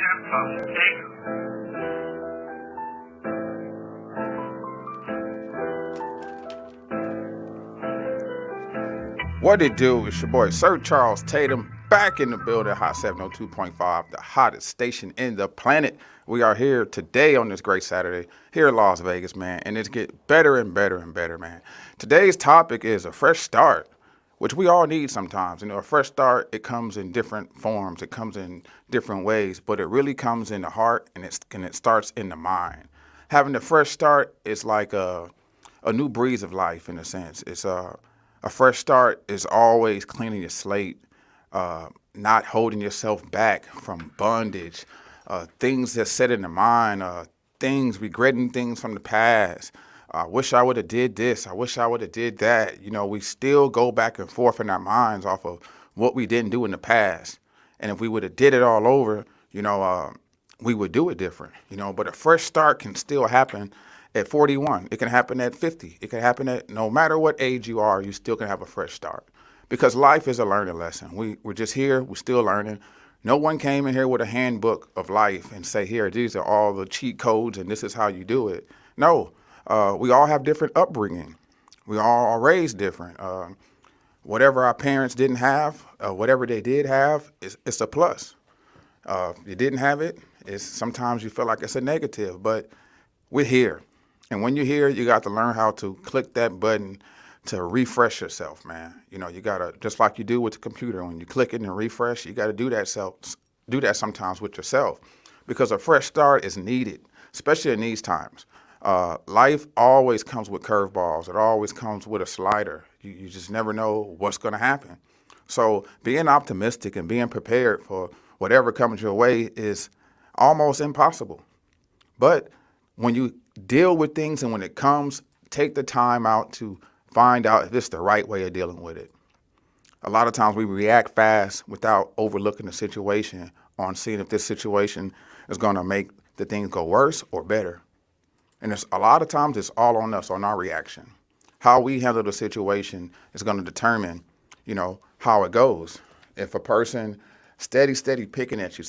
of Tatum. What it do? It's your boy Sir Charles Tatum back in the building, Hot 702.5, the hottest station in the planet. We are here today on this great Saturday here in Las Vegas, man, and it's getting better and better and better, man. Today's topic is a fresh start, which we all need sometimes. You know, a fresh start, it comes in different forms, it comes in different ways, but it really comes in the heart and it starts in the mind. Having a fresh start is like a new breeze of life in a sense. It's a fresh start is always cleaning your slate, not holding yourself back from bondage, things that set in the mind, things, regretting things from the past. I wish I would have did this. I wish I would have did that. You know, we still go back and forth in our minds off of what we didn't do in the past. And if we would have did it all over, we would do it different. But a fresh start can still happen at 41. It can happen at 50. It can happen at no matter what age you are, you still can have a fresh start. Because life is a learning lesson. We're just here, we're still learning. No one came in here with a handbook of life and say, here, these are all the cheat codes and this is how you do it. No, we all have different upbringing. We all are raised different. Whatever our parents didn't have, whatever they did have, it's a plus. If you didn't have it, sometimes you feel like it's a negative, but we're here. And when you're here, you got to learn how to click that button to refresh yourself, man. You got to, just like you do with the computer, when you click it and refresh, you got to do that sometimes with yourself, because a fresh start is needed, especially in these times. Life always comes with curveballs. It always comes with a slider. You just never know what's going to happen. So being optimistic and being prepared for whatever comes your way is almost impossible. But when you deal with things and when it comes, take the time out to find out if it's the right way of dealing with it. A lot of times we react fast without overlooking the situation on seeing if this situation is going to make the things go worse or better. And a lot of times it's all on us, on our reaction. How we handle the situation is going to determine, how it goes. If a person steady picking at you,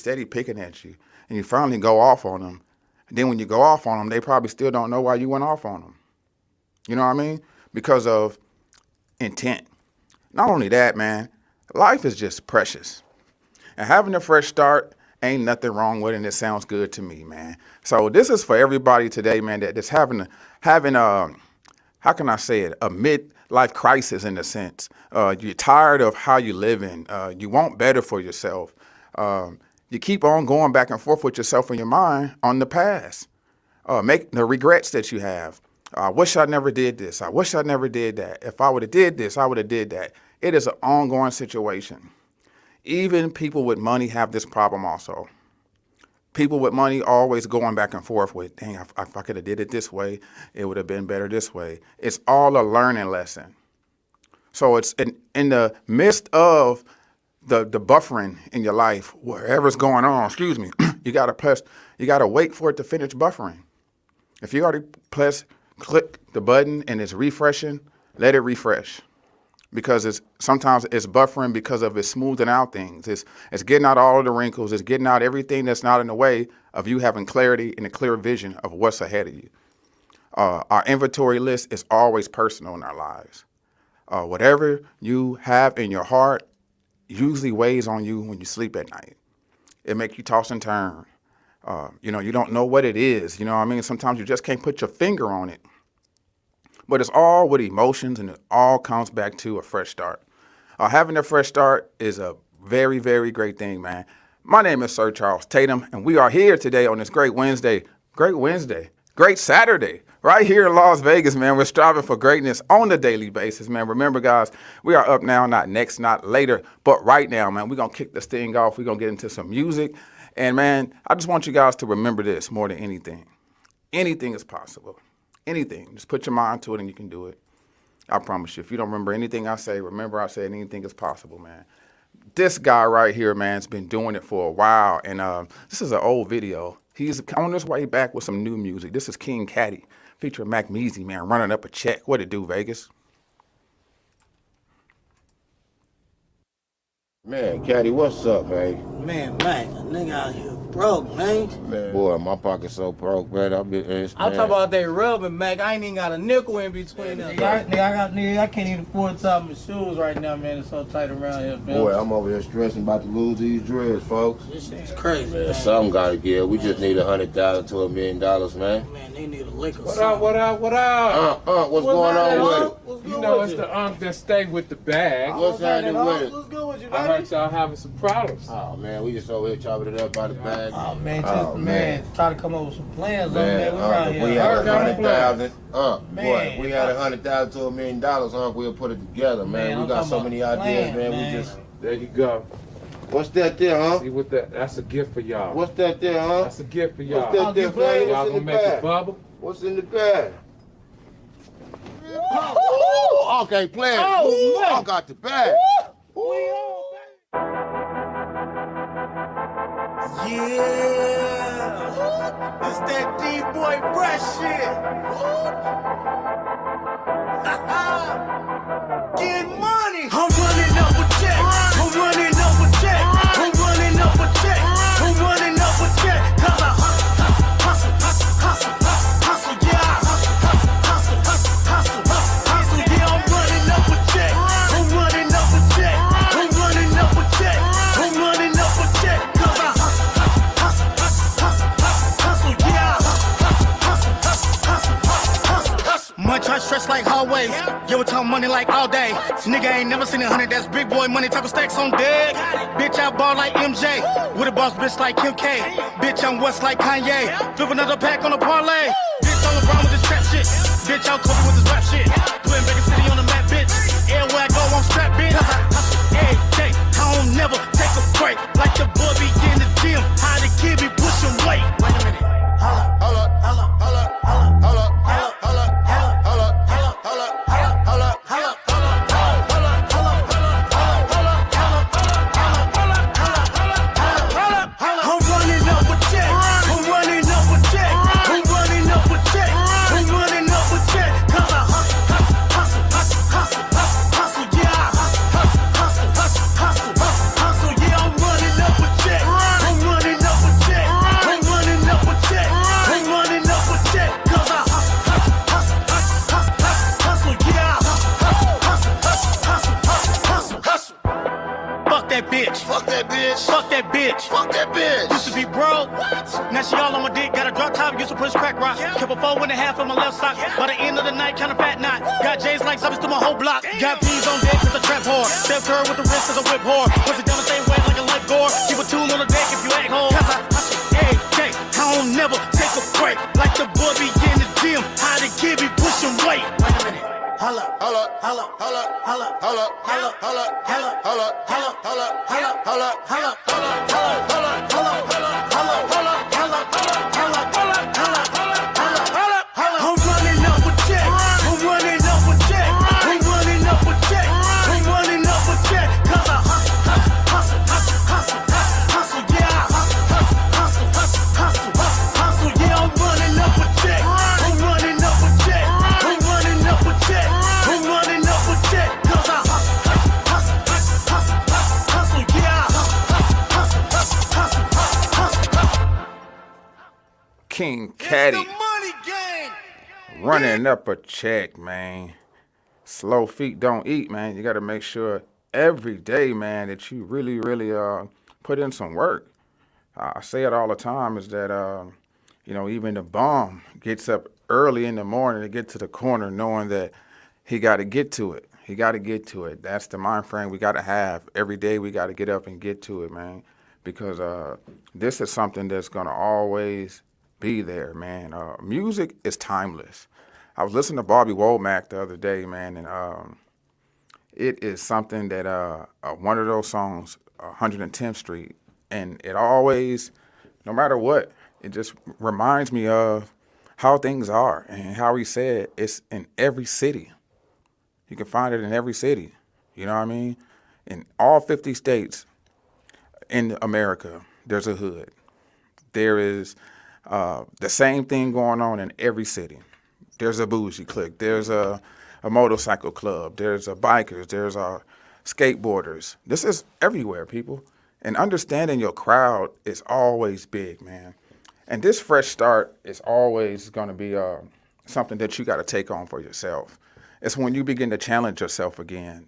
and you finally go off on them, then when you go off on them, they probably still don't know why you went off on them. You know what I mean? Because of intent. Not only that, man, life is just precious. And having a fresh start ain't nothing wrong with it, and it sounds good to me, man. So this is for everybody today, man, that's having how can I say it, a midlife crisis in a sense. You're tired of how you're living. You want better for yourself. You keep on going back and forth with yourself in your mind on the past. Make the regrets that you have. I wish I never did this. I wish I never did that. If I would have did this, I would have did that. It is an ongoing situation. Even people with money have this problem also. People with money always going back and forth with, dang, if I could have did it this way, it would have been better this way. It's all a learning lesson. So it's in the midst of the buffering in your life, wherever's going on, you gotta wait for it to finish buffering. If you already click the button and it's refreshing, let it refresh. Because sometimes it's buffering because of it's smoothing out things. It's getting out all of the wrinkles, it's getting out everything that's not in the way of you having clarity and a clear vision of what's ahead of you. Our inventory list is always personal in our lives. Whatever you have in your heart usually weighs on you when you sleep at night. It makes you toss and turn. You don't know what it is. Sometimes you just can't put your finger on it. But it's all with emotions, and it all comes back to a fresh start. Having a fresh start is a very, very great thing, man. My name is Sir Charles Tatum, and we are here today on this great Saturday, right here in Las Vegas, man. We're striving for greatness on a daily basis, man. Remember, guys, we are up now, not next, not later, but right now, man. We're going to kick this thing off. We're going to get into some music. And, man, I just want you guys to remember this more than anything. Anything is possible. Anything. Just put your mind to it and you can do it. I promise you. If you don't remember anything I say, remember I said anything is possible, man. This guy right here, man, has been doing it for a while. And this is an old video. He's on his way back with some new music. This is King Caddy featuring Mac Measy, man, running up a check. What it do, Vegas? Man, Caddy, what's up, man? Man, a nigga out here broke, man. Boy, my pocket's so broke, man. I'm talking about they rubbing, Mac. I ain't even got a nickel in between them. I can't even afford to top my shoes right now, man. It's so tight around here, man. Boy, I'm over here stressing about to lose these dreads, folks. This shit's crazy, Man, man. something gotta give. We just need $100,000 to $1 million, man. Man, they need a lick or What something. up, what up, what up? What's going on with it? You know it's the that stay with the bag. What's happening with it? What's good with you, I baby? heard y'all having some problems. Oh, man, we just over here chopping it up by the bag. Oh, man, Oh, man. try to come up with some plans, Man, man. We around if we here. had Heard $100,000, boy, Man. if we had $100,000 to $1 million, we'll put it together, man. Man, We I'm got talking so about many ideas, plans, man. man. We just, There you go. what's that there, huh? See what that's a gift for y'all. What's that there, huh? That's a gift for What's y'all. that there, Flavor? Y'all What's in gonna the make a bag? bubble? What's in the bag? Oh, okay, play it. Oh, I got the bag. Yeah, it's that D-boy fresh shit. Get money. I'm running up a check. I'm running up a check. I'm running up a check. I'm running up a check. 'Cause I hustle, yeah. Hustle, yeah. I'm running up a check. I'm running up a check. I'm running up a check. I'm running up a check. 'Cause I hustle, yeah. Much I stress like hallways. Yeah, we talk money like all day. Nigga ain't never seen 100. That's big boy money. Talking stacks on deck. Bitch, I ball like MJ. With a boss bitch like Kim K. Bitch, I'm West like Kanye. Flip another pack on a parlay. Bitch, I'm LeBron with this trap shit. Bitch, I'm Kobe with this rap shit. Putting Vegas City on the map, bitch. Everywhere I go, I'm strapped, bitch. 'Cause I hustle every day. I don't never take a break. Like the boy be in the gym. How the kid be pushing weight. Wait a minute. Holla, holla, holla, holla, holla, holla, holla, holla, holla, holla, holla, holla, holla, I'm running up a check. I'm running up a check. I'm running up a check. I'm running up a check. 'Cause I hustle, yeah. Hustle, yeah. I'm running up a check. I'm running up a check. I'm running up a check. I'm running up a check. 'Cause I hustle, yeah. Hustle. Fuck that bitch. Fuck that bitch. Fuck that bitch. Fuck that bitch. Used to be broke. Now she all on my dick. Got a drop top. Used to push crack rock. Kept a 4.5 on my left sock. By the end of the night, kinda fat knot. Got J's like zombies through my whole block. Got P's on deck cause a trap whore. Step curve with the wrist as a whip whore. Push it down the same way like a life gore. Keep a tool on the deck if you act hard. 'Cause I hustle every day. I don't never take a break. Like the boy be in the gym. How the kid be pushing weight. Wait a minute. Holla, Holla, holla, holla, holla, holla, holla, holla, holla, holla, holla, holla, holla, holla, holla, holla, holla, holla, I'm running up a check. I'm running up a check. I'm running up a check. I'm running up a check. 'Cause I hustle, yeah. Hustle, yeah. I'm running up a check. I'm running up a check. I'm running up a check. I'm running up a check. 'Cause I hustle, yeah. King Caddy Money gang. running up a check, man. Slow feet don't eat, man. You got to make sure every day, man, that you really put in some work. I say it all the time is that, even the bum gets up early in the morning to get to the corner knowing that he got to get to it. He got to get to it. That's the mind frame we got to have. Every day we got to get up and get to it, man, because this is something that's going to always be there, man. Music is timeless. I was listening to Bobby Womack the other day, man, and it is something that one of those songs, 110th Street, and it always, no matter what, it just reminds me of how things are and how he said it's in every city. You can find it in every city. You know what I mean? In all 50 states in America, there's a hood. There is the same thing going on in every city. There's a bougie clique. There's a motorcycle club. There's a bikers. There's a skateboarders. This is everywhere, people. And understanding your crowd is always big, man. And this fresh start is always going to be something that you got to take on for yourself. It's when you begin to challenge yourself again.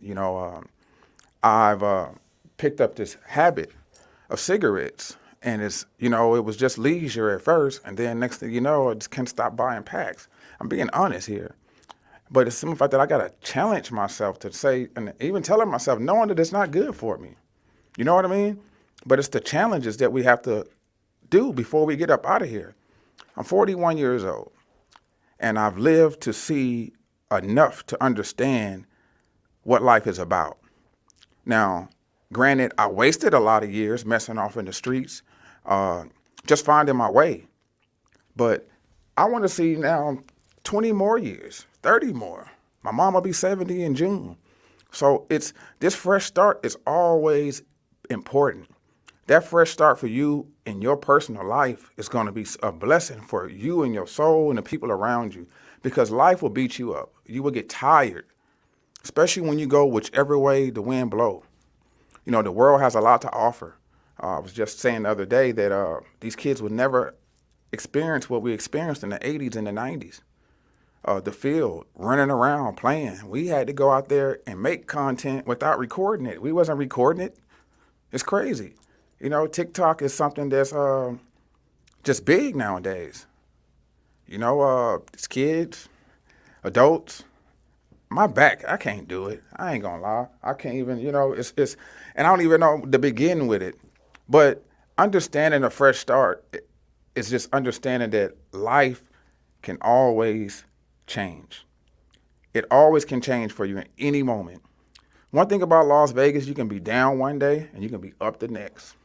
I've picked up this habit of cigarettes, and it was just leisure at first, and then next thing you know, I just can't stop buying packs. I'm being honest here. But it's the fact that I got to challenge myself to say, and even telling myself, knowing that it's not good for me. You know what I mean? But it's the challenges that we have to do before we get up out of here. I'm 41 years old, and I've lived to see enough to understand what life is about. Now, granted, I wasted a lot of years messing off in the streets, just finding my way. But I want to see now 20 more years, 30 more. My mom will be 70 in June. So this fresh start is always important. That fresh start for you in your personal life is going to be a blessing for you and your soul and the people around you, because life will beat you up. You will get tired, especially when you go whichever way the wind blows. The world has a lot to offer. I was just saying the other day that these kids would never experience what we experienced in the 80s and the 90s. The field, running around, playing. We had to go out there and make content without recording it. We wasn't recording it. It's crazy. TikTok is something that's just big nowadays. It's kids, adults. My back, I can't do it. I ain't gonna lie. I can't even, it's, and I don't even know to begin with it. But understanding a fresh start is just understanding that life can always change. It always can change for you in any moment. One thing about Las Vegas, you can be down one day and you can be up the next.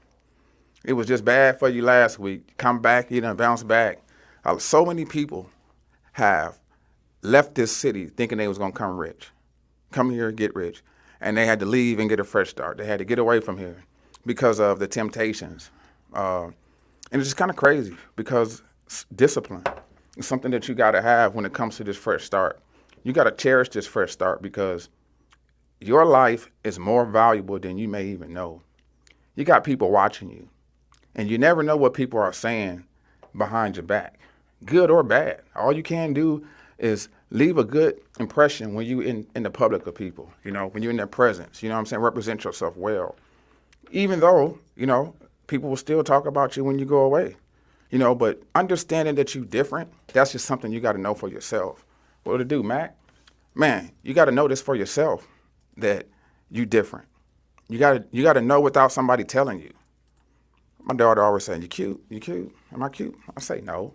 It was just bad for you last week. Come back, you done bounce back. So many people have left this city thinking they was going to come here, get rich. And they had to leave and get a fresh start. They had to get away from here because of the temptations. And it's just kind of crazy because discipline is something that you got to have when it comes to this fresh start. You got to cherish this fresh start because your life is more valuable than you may even know. You got people watching you, and you never know what people are saying behind your back, good or bad. All you can do is leave a good impression when you in the public of people, when you're in their presence, represent yourself well. Even though, people will still talk about you when you go away, but understanding that you're different, that's just something you got to know for yourself. What to do, Mac? Man, you got to know this for yourself, that you different. You got to know without somebody telling you. My daughter always saying, "You cute? You cute? Am I cute?" I say, no.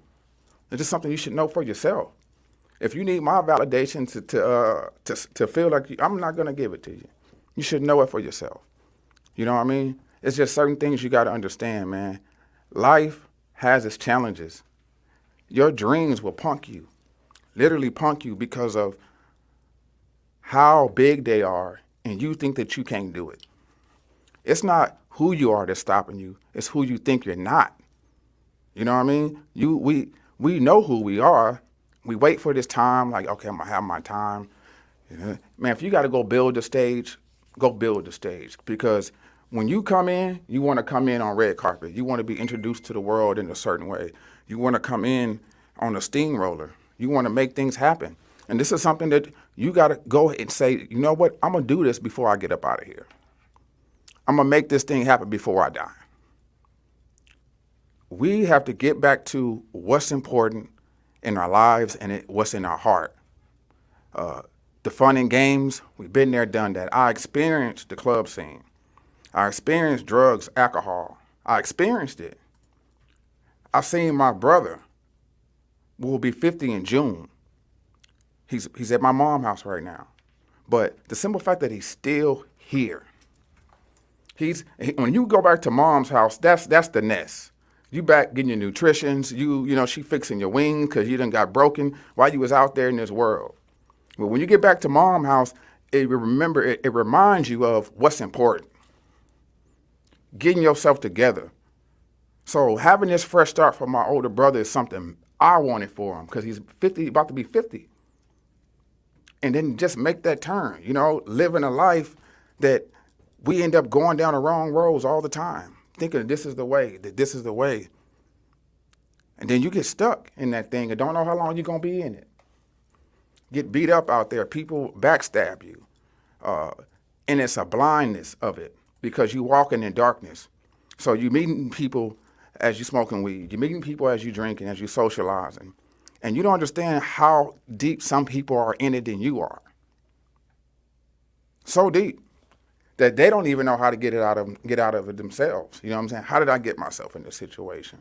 It's just something you should know for yourself. If you need my validation to feel like I'm not gonna give it to you. You should know it for yourself. You know what I mean? It's just certain things you got to understand, man. Life has its challenges. Your dreams will punk you, literally punk you because of how big they are, and you think that you can't do it. It's not who you are that's stopping you. It's who you think you're not. You know what I mean? We know who we are. We wait for this time, like, okay, I'm going to have my time. Man, if you got to go build the stage, go build the stage. Because when you come in, you want to come in on red carpet. You want to be introduced to the world in a certain way. You want to come in on a steamroller. You want to make things happen. And this is something that you got to go and say, you know what? I'm going to do this before I get up out of here. I'm going to make this thing happen before I die. We have to get back to what's important in our lives and what's in our heart. The fun and games, we've been there, done that. I experienced the club scene. I experienced drugs, alcohol. I experienced it. I've seen my brother, who will be 50 in June. He's at my mom's house right now. But the simple fact that he's still here. When you go back to mom's house, that's the nest. You back getting your nutritions. She fixing your wing because you done got broken while you was out there in this world. But when you get back to mom's house, it reminds you of what's important. Getting yourself together. So having this fresh start for my older brother is something I wanted for him because he's 50, about to be 50. And then just make that turn, living a life that we end up going down the wrong roads all the time, thinking that this is the way, that this is the way. And then you get stuck in that thing and don't know how long you're going to be in it. Get beat up out there. People backstab you. And it's a blindness of it because you walking in darkness. So you meeting people as you smoking weed. You're meeting people as you drinking, as you socializing. And you don't understand how deep some people are in it than you are. So deep that they don't even know how to get out of it themselves. You know what I'm saying? How did I get myself in this situation?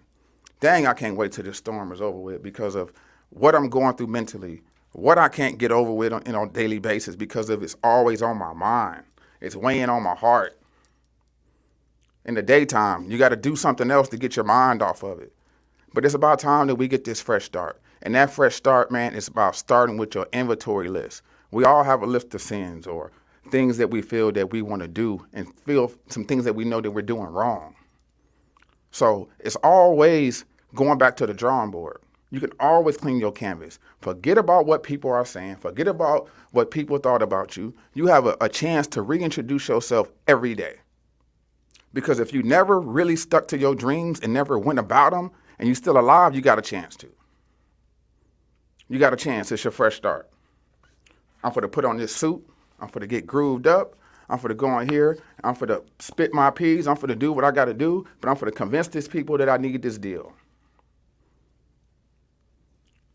Dang, I can't wait till this storm is over with because of what I'm going through mentally, what I can't get over with on a daily basis because of it's always on my mind. It's weighing on my heart. In the daytime, you got to do something else to get your mind off of it. But it's about time that we get this fresh start. And that fresh start, man, is about starting with your inventory list. We all have a list of sins or things that we feel that we want to do and feel some things that we know that we're doing wrong. So it's always going back to the drawing board. You can always clean your canvas. Forget about what people are saying. Forget about what people thought about you. You have a chance to reintroduce yourself every day. Because if you never really stuck to your dreams and never went about them and you're still alive, you got a chance to. You got a chance. It's your fresh start. I'm for to put on this suit. I'm for to get grooved up. I'm for to go in here. I'm for to spit my peas. I'm for to do what I got to do. But I'm for to convince these people that I need this deal.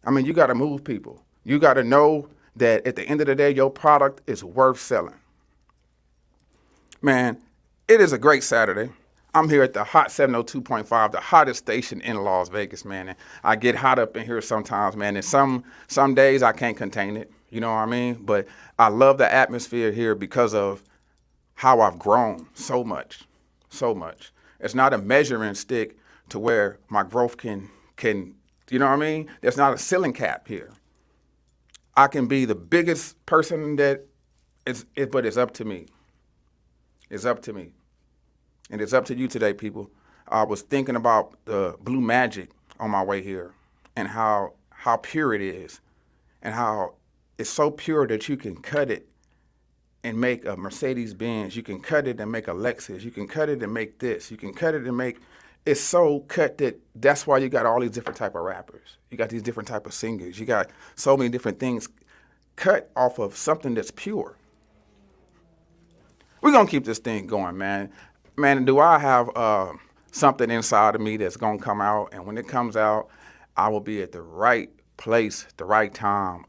I mean, you got to move people. You got to know that at the end of the day, your product is worth selling. Man, it is a great Saturday. I'm here at the Hot 702.5, the hottest station in Las Vegas, man. And I get hot up in here sometimes, man. And some days I can't contain it. You know what I mean? But I love the atmosphere here because of how I've grown so much, so much. It's not a measuring stick to where my growth can you know what I mean? There's not a ceiling cap here. I can be the biggest person but it's up to me. It's up to me. And it's up to you today, people. I was thinking about the blue magic on my way here and how pure it is and how it's so pure that you can cut it and make a Mercedes-Benz. You can cut it and make a Lexus. You can cut it and make this. You can cut it and make... It's so cut that's why you got all these different type of rappers. You got these different type of singers. You got so many different things cut off of something that's pure. We're going to keep this thing going, man. Man, do I have something inside of me that's going to come out? And when it comes out, I will be at the right place, the right time.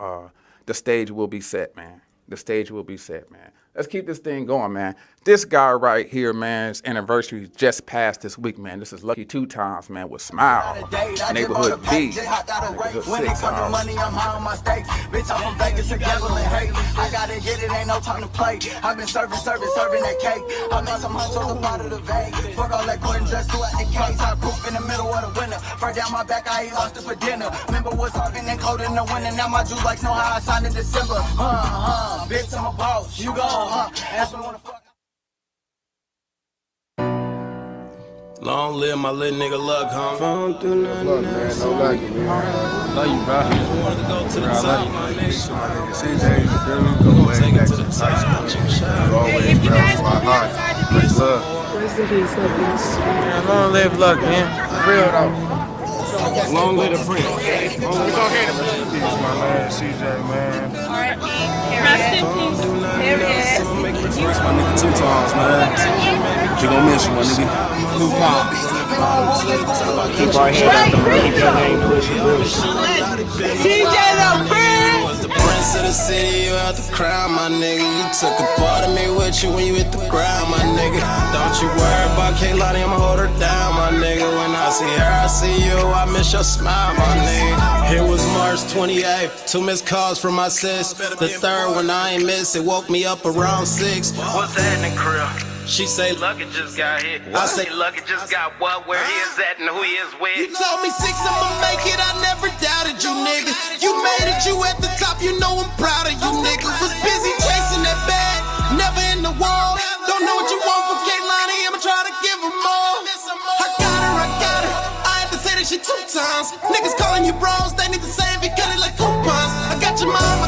The stage will be set, man. The stage will be set, man. Let's keep this thing going, man. This guy right here, man, his anniversary just passed this week, man. This is Lucky 2 Times, man, with Smile. Neighborhood B. Neighborhood 6. Money, I'm high on my stakes. Bitch, I'm from Vegas and gambling, hey. I gotta get it, ain't no time to play. I've been serving that cake. I made some hunchos up out of the vein. Fuck all that Gordon just do at the case. I proof in the middle of the winter. First down my back, I ain't lost it for dinner. Remember what's talking and cold in the winter. Now my juice likes know how I signed in December. Bitch, I'm a boss. You go. Ask me wanna fuck. Long live my little nigga Luck, homie. Luck, man. No luck, man. Love you, bro. Just wanted to go to the top, my nigga. CJ, you feel me? Go way Take it back to to the the top. always, bro. My heart. Much love. Rest in peace, Luck. Man, long live Luck, man. For real though. Long live the prince. Peace, my man, CJ, man. Rest in peace. Period. My nigga 2 times, man. We gon' miss you, my nigga. New pop. Keep our head up, keep your name pushing. TJ the Prince. Was the prince of the city, you out the crown, my nigga. You took a part of me with you when you hit the ground, my nigga. Don't you worry about Kaylani, I'ma hold her down, my nigga. When I see her, I see you, I miss your smile, my nigga. It was March 28th, 2 missed calls from my sis. The third one I ain't miss, it woke me up around 6. What's that in the crib? She say, Lucky just got hit. I say, Lucky just got what, where he is at, and who he is with. You told me 6, I'ma make it, I never doubted you, nigga. You made it, you at the top, you know I'm proud of you, nigga. Was busy chasing that bag, never in the wall. Don't know what you want from Kaylani, I'ma try to give her more. I got her, I had to say that shit 2 times. Niggas calling you bros, they need to say if you cut it like coupons. I got your mom,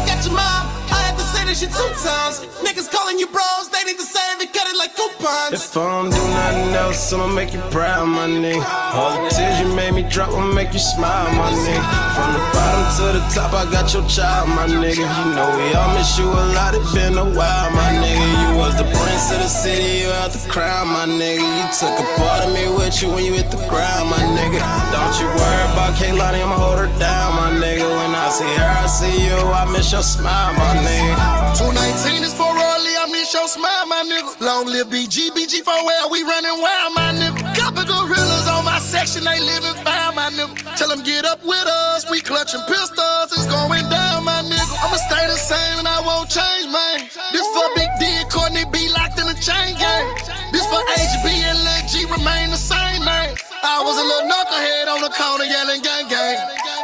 I had to say that shit 2 times. Niggas calling you bros, they need to say if you cut it like like coupons. If I don't do nothing else, I'ma make you proud, my nigga. All the tears you made me drop will make you smile, my nigga. From the bottom to the top, I got your child, my nigga. You know we all miss you a lot, it's been a while, my nigga. You was the prince of the city, you out the crown, my nigga. You took a part of me with you when you hit the ground, my nigga. Don't you worry about Kaylani, I'ma hold her down, my nigga. When I see her, I see you, I miss your smile, my nigga. 219 is for Rolly, I miss your smile, my nigga. Long live BG, BG for where we running wild, my nigga. Couple gorillas on my section, they living fine, my nigga. Tell them get up with us, we clutching pistols, it's going down, my nigga. I'ma stay the same and I won't change, man. This for Big D and Courtney B locked in the chain gang. This for HB and Lil G remain the same, man. I was a little knucklehead on the corner yelling gang gang.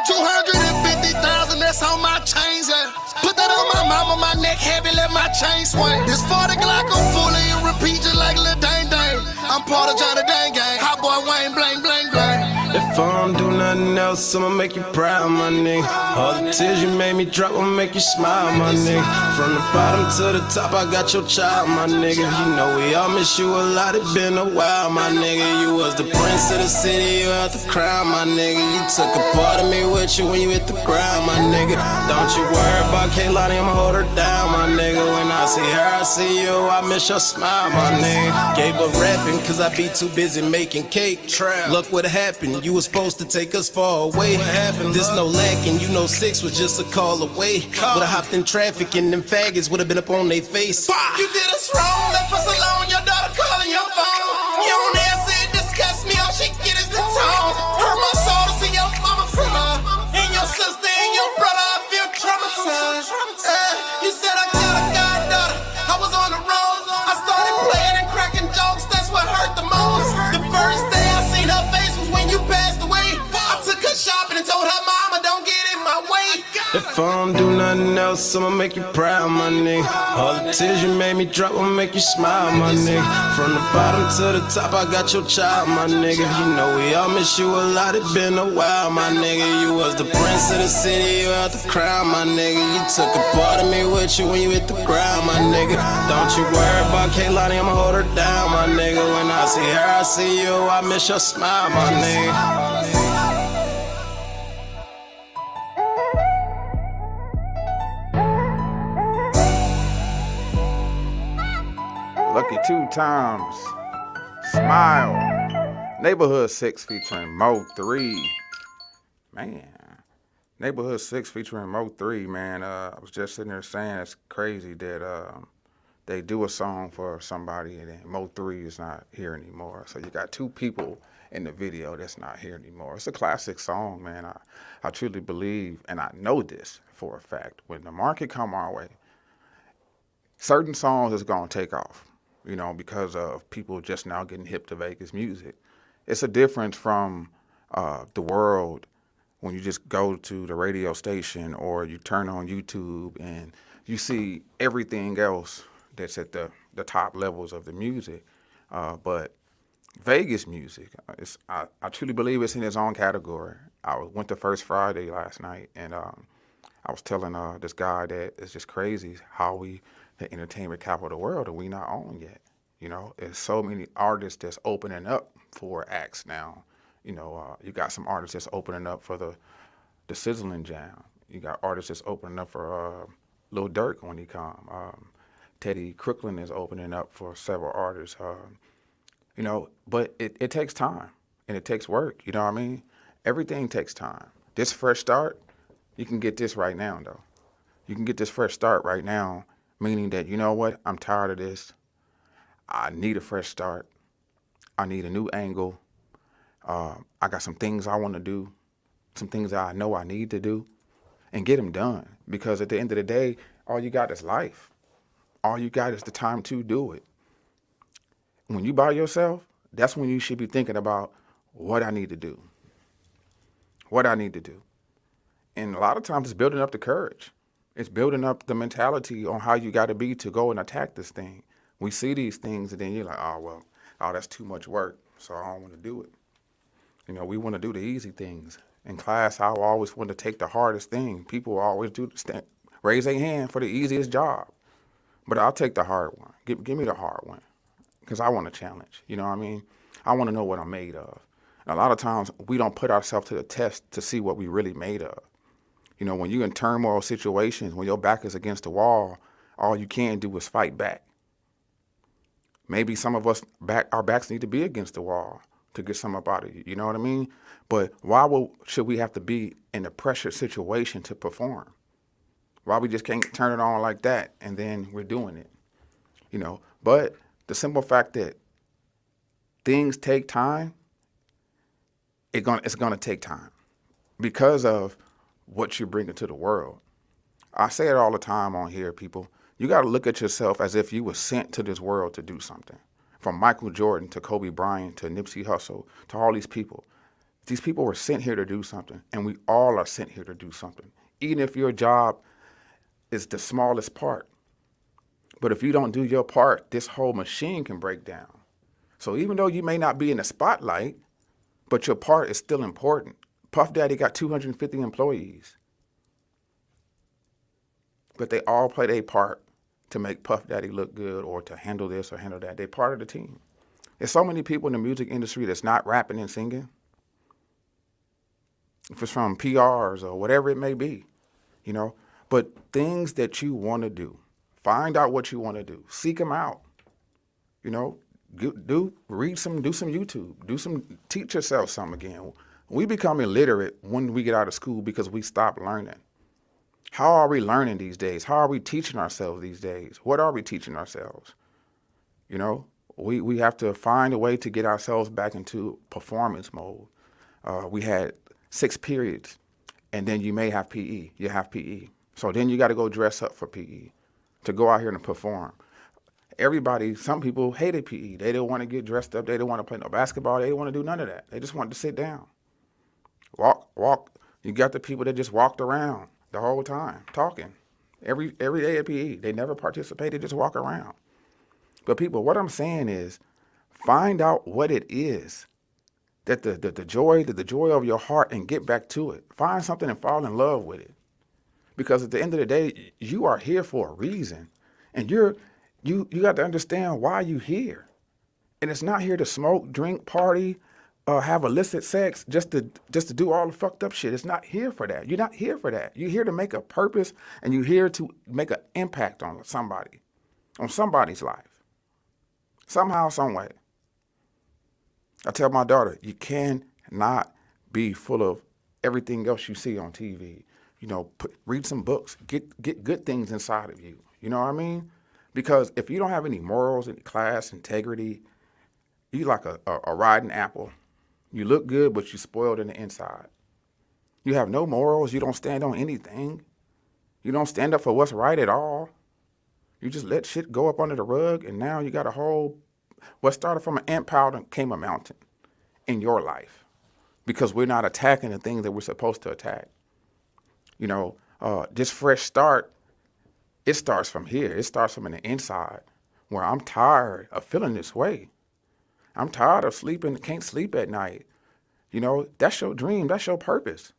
250,000, that's on my chains, yeah. Put that on my mama, my neck heavy, let my chain swing. This 40 Glock, I'm fully and repeat just like Lil Dang Dang. I'm part of Johnny Dang Gang, hot boy Wayne, blang, blang, blang. If I don't do nothing else, I'ma make you proud, my nigga. All the tears you made me drop will make you smile, my nigga. From the bottom to the top, I got your child, my nigga. You know we all miss you a lot, it's been a while, my nigga. You was the prince of the city, you out the crown, my nigga. You took a part of me with you when you hit the ground, my nigga. Don't you worry about Kaylani, I'ma hold her down, my nigga. When I see her, I see you, I miss your smile, my nigga. Gave up rapping, cause I be too busy making cake. Look what happened, you was supposed to take us far away. What happened? There's no lacking, you know 6 was just a call away. Would've hopped in traffic and them faggots would've been up on their face. You did us wrong, left us alone, your daughter calling your phone. You don't answer, it disgusts me, all she get is the tone. Hurt my soul to see your mama cry. And your sister and your brother, I feel traumatized. You said I got a goddaughter, I was on the road. I started playing and cracking jokes, that's what hurt the most. The first day I seen her face was when you passed away. I took her shopping and told her mama, don't get in my way. If I don't do nothing else, I'ma make you proud, my nigga. All the tears you made me drop will make you smile, my nigga. From the bottom to the top, I got your child, my nigga. You know we all miss you a lot, it's been a while, my nigga. You was the prince of the city, you out the crown, my nigga. You took a part of me with you when you hit the ground, my nigga. Don't you worry about Kaylani, I'ma hold her down, my nigga. When I see her, I see you, I miss your smile, my nigga. Lucky 2 times. Smile. Neighborhood 6 featuring Mo 3. Man. Neighborhood 6 featuring Mo 3, man. I was just sitting there saying it's crazy that they do a song for somebody and then Mo 3 is not here anymore. So you got 2 people in the video that's not here anymore. It's a classic song, man. I truly believe, and I know this for a fact, when the market come our way, certain songs is gonna take off. You know, because of people just now getting hip to Vegas music. It's a difference from the world when you just go to the radio station or you turn on YouTube and you see everything else that's at the top levels of the music. But Vegas music, I truly believe it's in its own category. I went to First Friday last night and I was telling this guy that it's just crazy how we the entertainment capital of the world and we not on yet. You know, there's so many artists that's opening up for acts now. You know, you got some artists that's opening up for the Sizzling Jam. You got artists that's opening up for Lil Durk when he come. Teddy Crooklyn is opening up for several artists. You know, but it takes time and it takes work. You know what I mean? Everything takes time. This fresh start, you can get this right now, though. You can get this fresh start right now. Meaning that, you know what, I'm tired of this. I need a fresh start. I need a new angle. I got some things I want to do, some things that I know I need to do, and get them done. Because at the end of the day, all you got is life. All you got is the time to do it. When you by yourself, that's when you should be thinking about what I need to do. What I need to do. And a lot of times it's building up the courage. It's building up the mentality on how you got to be to go and attack this thing. We see these things and then you're like, oh, that's too much work, so I don't want to do it. You know, we want to do the easy things. In class, I always want to take the hardest thing. People always raise their hand for the easiest job. But I'll take the hard one. Give me the hard one. because I want a challenge. You know what I mean? I want to know what I'm made of. And a lot of times we don't put ourselves to the test to see what we really made of. You know, when you're in turmoil situations, when your back is against the wall, all you can do is fight back. Maybe some of us, our backs need to be against the wall to get some up out of you. You know what I mean? But should we have to be in a pressure situation to perform? Why we just can't turn it on like that and then we're doing it? You know, but the simple fact that things take time, it's gonna take time because of what you're bringing to the world. I say it all the time on here, people. You got to look at yourself as if you were sent to this world to do something. From Michael Jordan to Kobe Bryant to Nipsey Hussle to all these people. These people were sent here to do something, and we all are sent here to do something. Even if your job is the smallest part. But if you don't do your part, this whole machine can break down. So even though you may not be in the spotlight, but your part is still important. Puff Daddy got 250 employees. But they all play their part to make Puff Daddy look good or to handle this or handle that. They're part of the team. There's so many people in the music industry that's not rapping and singing. If it's from PRs or whatever it may be, you know. But things that you want to do, find out what you want to do. Seek them out, you know. Do some YouTube. Teach yourself something again. We become illiterate when we get out of school because we stop learning. How are we learning these days? How are we teaching ourselves these days? What are we teaching ourselves? You know, we have to find a way to get ourselves back into performance mode. We had 6 periods, and then you may have PE. You have PE. So then you got to go dress up for PE to go out here and perform. Some people hated PE. They didn't want to get dressed up. They didn't want to play no basketball. They didn't want to do none of that. They just wanted to sit down. Walk. You got the people that just walked around the whole time, talking. Every day at PE. They never participated, just walk around. But people, what I'm saying is, find out what it is that the joy of your heart, and get back to it. Find something and fall in love with it. Because at the end of the day, you are here for a reason. And you got to understand why you're here. And it's not here to smoke, drink, party, have illicit sex just to do all the fucked up shit. It's not here for that. You're not here for that. You're here to make a purpose, and you're here to make an impact on somebody's life. Somehow, some way. I tell my daughter, you cannot be full of everything else you see on TV. You know, read some books, get good things inside of you. You know what I mean? Because if you don't have any morals, any class, integrity, you like a rotten apple. You look good, but you're spoiled in the inside. You have no morals. You don't stand on anything. You don't stand up for what's right at all. You just let shit go up under the rug, and now you got what started from an ant pile became a mountain in your life because we're not attacking the things that we're supposed to attack. You know, this fresh start, it starts from here. It starts from the inside, where I'm tired of feeling this way. I'm tired of sleeping, can't sleep at night. You know, that's your dream. That's your purpose.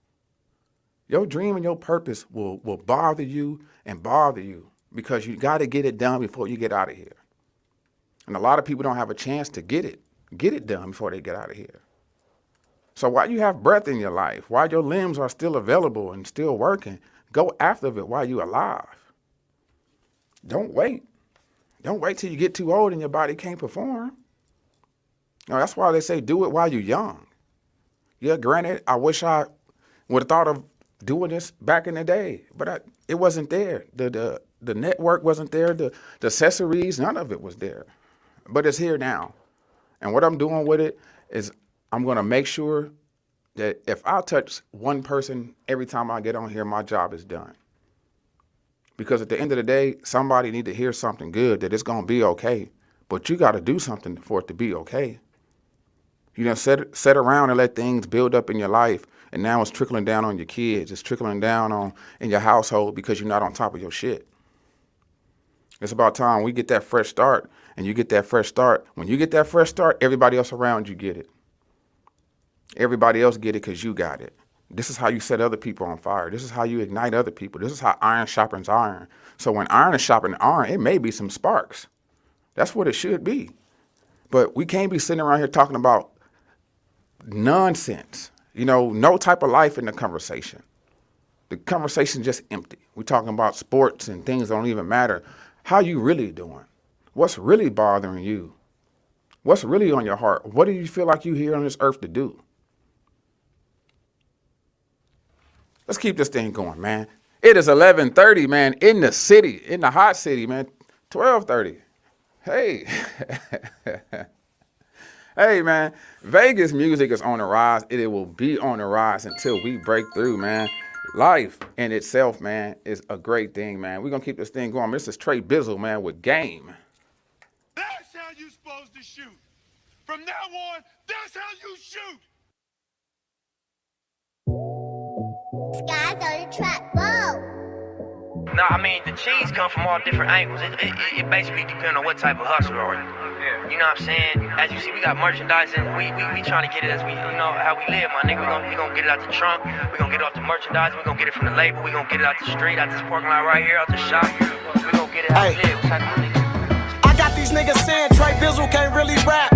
Your dream and your purpose will bother you because you got to get it done before you get out of here. And a lot of people don't have a chance to get it done before they get out of here. So while you have breath in your life, while your limbs are still available and still working, go after it while you're alive. Don't wait. Don't wait till you get too old and your body can't perform. No, that's why they say do it while you're young. Yeah, granted, I wish I would have thought of doing this back in the day, but it wasn't there. The network wasn't there. The accessories, none of it was there. But it's here now. And what I'm doing with it is I'm going to make sure that if I touch one person every time I get on here, my job is done. Because at the end of the day, somebody need to hear something good, that it's going to be okay. But you got to do something for it to be okay. You know, sit around and let things build up in your life, and now it's trickling down on your kids. It's trickling down in your household because you're not on top of your shit. It's about time we get that fresh start, and you get that fresh start. When you get that fresh start, everybody else around you get it. Everybody else get it because you got it. This is how you set other people on fire. This is how you ignite other people. This is how iron sharpens iron. So when iron is sharpening iron, it may be some sparks. That's what it should be. But we can't be sitting around here talking about nonsense. You know, no type of life in the conversation. The conversation's just empty. We're talking about sports and things that don't even matter. How you really doing? What's really bothering you? What's really on your heart? What do you feel like you here on this earth to do? Let's keep this thing going, man. It is 11:30, man, in the city, in the hot city, man. 12:30. Hey. Hey, man, Vegas music is on the rise. It will be on the rise until we break through, man. Life in itself, man, is a great thing, man. We're going to keep this thing going. This is Trey Bizzle, man, with Game. That's how you supposed to shoot. From now on, that's how you shoot. Guys on the track, whoa. No, I mean, the cheese come from all different angles. It basically depends on what type of hustler are you. You know what I'm saying? As you see, we got merchandise and we trying to get it as we, you know, how we live, my nigga. We gonna get it out the trunk. We gonna get it off the merchandise. We gonna get it from the label. We gonna get it out the street, out this parking lot right here, out the shop. We gonna get it how we live. I got these niggas saying Trey Bizzle can't really rap.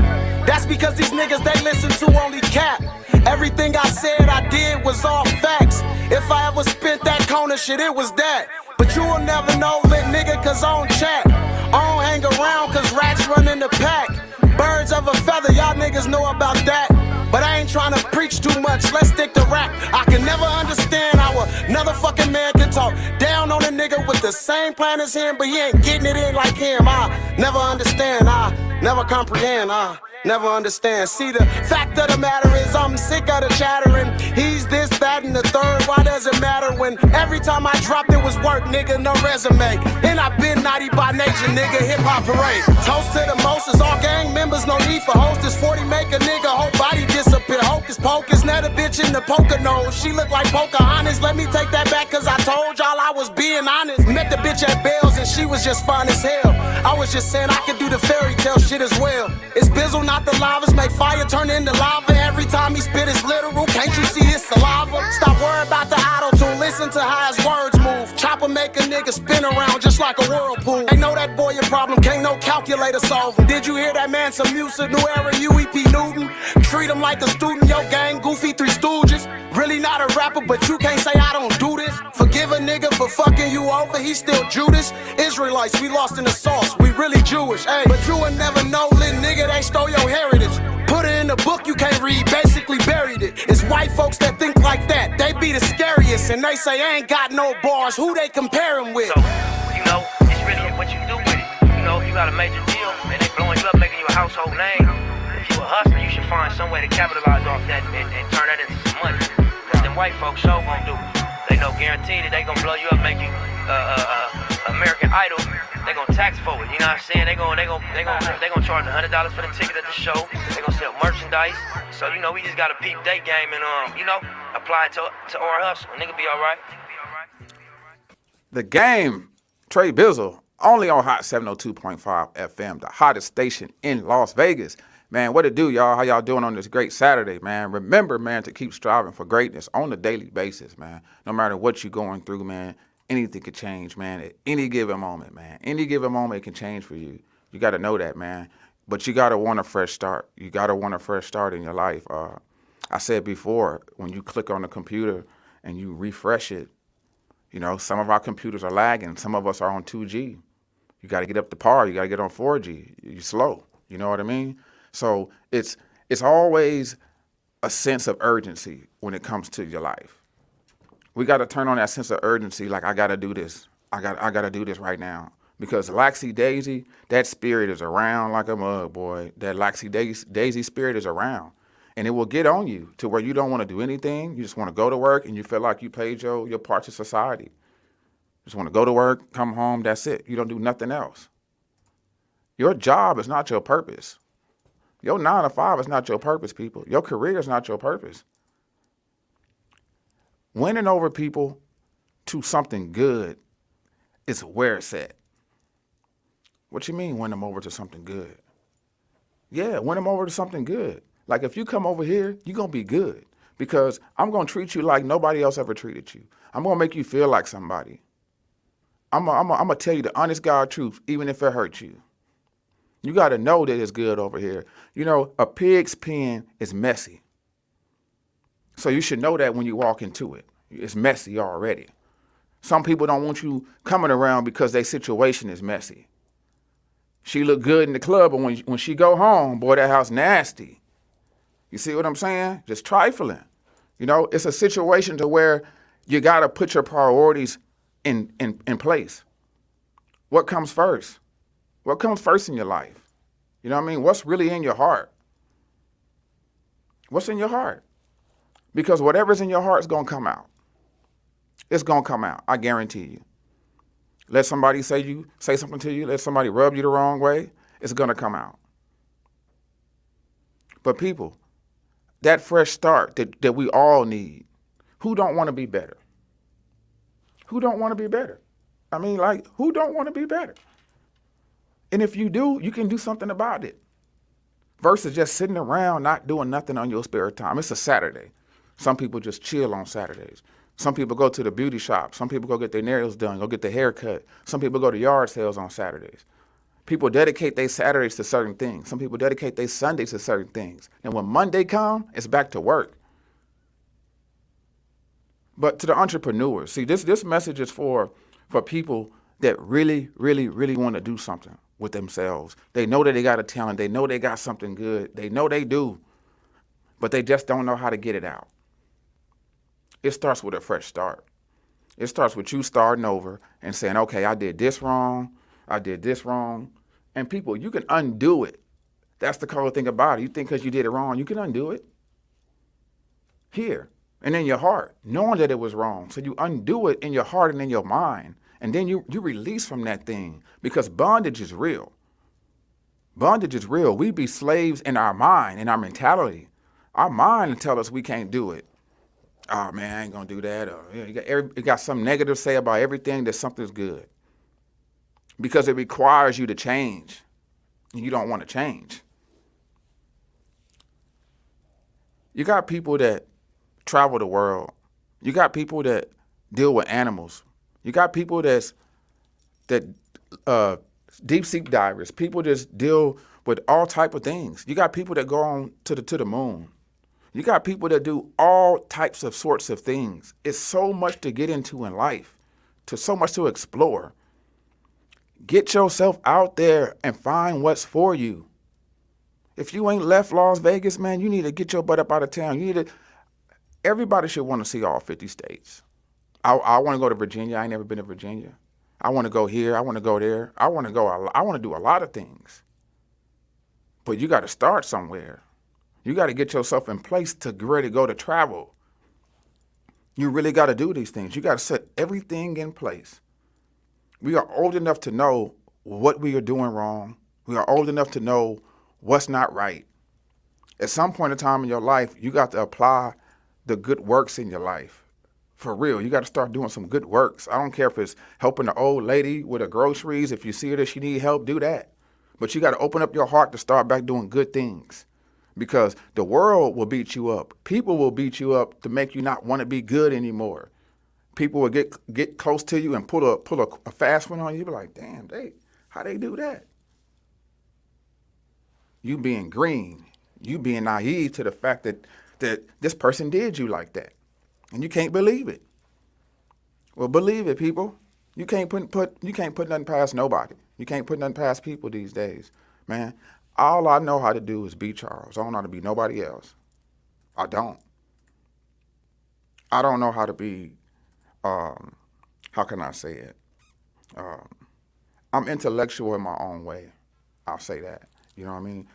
That's because these niggas, they listen to only cap. Everything I said I did was all facts. If I ever spent that corner shit, it was that. But you will never know, lit nigga, cause I don't chat. I don't hang around cause rats run in the pack. Birds of a feather, y'all niggas know about that. But I ain't trying to preach too much, let's stick to rap. I can never understand how another fucking man can talk down on a nigga with the same plan as him, but he ain't getting it in like him. I never understand, I never comprehend, I never understand. See, the fact of the matter is I'm sick of the chattering. He's this, that, and the third. Why does it matter when every time I dropped it was work, nigga, no resume? And I've been naughty by nature, nigga, hip-hop parade. Toast to the most, all gang members, no need for hostess. 40 make a nigga whole body disappear. Hocus pocus, net a bitch in the poker nose. She look like Pocahontas. Let me take that back, cause I told y'all I was being honest. Met the bitch at Bell's and she was just fine as hell. I was just saying I could do the fairy tale shit as well. It's Bizzle, not the lavas, make fire turn into lava. Every time he spit is literal, can't you see his saliva? Stop worrying about the auto-tune, listen to how his words move. Chopper make a nigga spin around just like a whirlpool. Ain't know that boy your problem, can't no calculator solve him. Did you hear that man some music, new era UEP Newton? Treat him like a student, yo gang, goofy Three Stooges. Really not a rapper, but you can't say I don't do this. Forgive a nigga for fucking you over, he still Judas. Israelites, we lost in the sauce, we really Jewish, ayy. But you would never know, lit nigga, they stole your heritage. Put it in a book you can't read, basically buried it. It's white folks that think like that, they be the scariest. And they say I ain't got no bars, who they compare him with? So, you know, it's really what you do with it. You know, if you got a major deal and they blowing you up, making you a household name, if you a hustler, you should find some way to capitalize off that and turn that into some money. Cause them white folks so gon' do it. They know guaranteed that they gon' blow you up, make you American Idol. They gon' tax for it, you know what I'm saying? They gon' charge $100 for the ticket at the show. They gon' sell merchandise. So, you know, we just gotta peep day game and you know, apply it to our hustle. Nigga be alright. The Game, Trey Bizzle, only on Hot 702.5 FM, the hottest station in Las Vegas. Man, what it do, y'all? How y'all doing on this great Saturday, man? Remember, man, to keep striving for greatness on a daily basis, man. No matter what you're going through, man, anything could change, man, at any given moment, man. Any given moment it can change for you. You got to know that, man. But you got to want a fresh start. You got to want a fresh start in your life. I said before, when you click on the computer and you refresh it, you know, some of our computers are lagging. Some of us are on 2G. You got to get up to par. You got to get on 4G. You're slow. You know what I mean? So it's always a sense of urgency when it comes to your life. We got to turn on that sense of urgency, like I got to do this. I got to do this right now. Because Laxy Daisy, that spirit is around like a mug, boy. That Laxy Daisy spirit is around. And it will get on you to where you don't want to do anything. You just want to go to work and you feel like you played your part to society. You just want to go to work, come home, that's it. You don't do nothing else. Your job is not your purpose. Your 9 to 5 is not your purpose, people. Your career is not your purpose. Winning over people to something good is where it's at. What you mean win them over to something good? Yeah, win them over to something good. Like if you come over here, you're going to be good because I'm going to treat you like nobody else ever treated you. I'm going to make you feel like somebody. I'm going to tell you the honest God truth, even if it hurts you. You got to know that it's good over here. You know, a pig's pen is messy. So you should know that when you walk into it. It's messy already. Some people don't want you coming around because their situation is messy. She look good in the club, but when she go home, boy, that house nasty. You see what I'm saying? Just trifling. You know, it's a situation to where you got to put your priorities in place. What comes first? What comes first in your life? You know what I mean? What's really in your heart? What's in your heart? Because whatever's in your heart is going to come out. It's going to come out. I guarantee you. Let somebody say something to you. Let somebody rub you the wrong way. It's going to come out. But people, that fresh start that we all need, who don't want to be better? Who don't want to be better? I mean, like, who don't want to be better? And if you do, you can do something about it. Versus just sitting around not doing nothing on your spare time. It's a Saturday. Some people just chill on Saturdays. Some people go to the beauty shop. Some people go get their nails done, go get their hair cut. Some people go to yard sales on Saturdays. People dedicate their Saturdays to certain things. Some people dedicate their Sundays to certain things. And when Monday comes, it's back to work. But to the entrepreneurs, see, this message is for people that really, really, really want to do something with themselves. They know that they got a talent. They know they got something good. They know they do. But they just don't know how to get it out. It starts with a fresh start. It starts with you starting over and saying, okay, I did this wrong. I did this wrong. And people, you can undo it. That's the cool thing about it. You think because you did it wrong, you can undo it. Here and in your heart, knowing that it was wrong. So you undo it in your heart and in your mind. And then you release from that thing because bondage is real. Bondage is real. We be slaves in our mind, in our mentality. Our mind tell us we can't do it. Oh, man, I ain't going to do that. Or, you got some negative to say about everything that something's good. Because it requires you to change. And you don't want to change. You got people that travel the world. You got people that deal with animals. You got people that deep sea divers. People just deal with all type of things. You got people that go on to the moon. You got people that do all types of sorts of things. It's so much to get into in life, so much to explore. Get yourself out there and find what's for you. If you ain't left Las Vegas, man, you need to get your butt up out of town. Everybody should want to see all 50 states. I want to go to Virginia. I ain't never been to Virginia. I want to go here. I want to go there. I want to do a lot of things. But you got to start somewhere. You got to get yourself in place to get ready to go to travel. You really got to do these things. You got to set everything in place. We are old enough to know what we are doing wrong. We are old enough to know what's not right. At some point in time in your life, you got to apply the good works in your life. For real, you got to start doing some good works. I don't care if it's helping the old lady with her groceries. If you see her that she need help, do that. But you got to open up your heart to start back doing good things. Because the world will beat you up. People will beat you up to make you not want to be good anymore. People will get close to you and pull a fast one on you. You be like, damn, how they do that? You being green. You being naive to the fact that this person did you like that. And you can't believe it. Well, believe it, people. You can't put nothing past nobody. You can't put nothing past people these days, man. All I know how to do is be Charles. I don't know how to be nobody else. I don't. I don't know how to be, how can I say it? I'm intellectual in my own way. I'll say that. You know what I mean?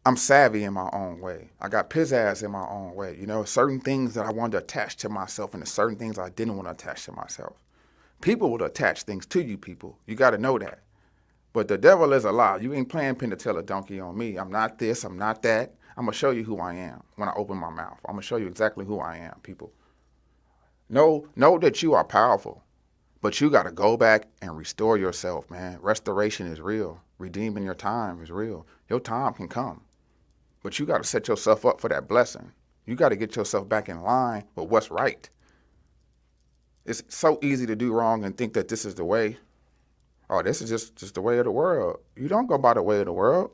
I'm savvy in my own way. I got pizzazz in my own way. You know, certain things that I wanted to attach to myself and certain things I didn't want to attach to myself. People will attach things to you, people. You got to know that. But the devil is a lie. You ain't playing pin to tell a donkey on me. I'm not this. I'm not that. I'm going to show you who I am when I open my mouth. I'm going to show you exactly who I am, people. Know that you are powerful, but you got to go back and restore yourself, man. Restoration is real. Redeeming your time is real. Your time can come, but you got to set yourself up for that blessing. You got to get yourself back in line with what's right. It's so easy to do wrong and think that this is the way. oh, this is just the way of the world. You don't go by the way of the world.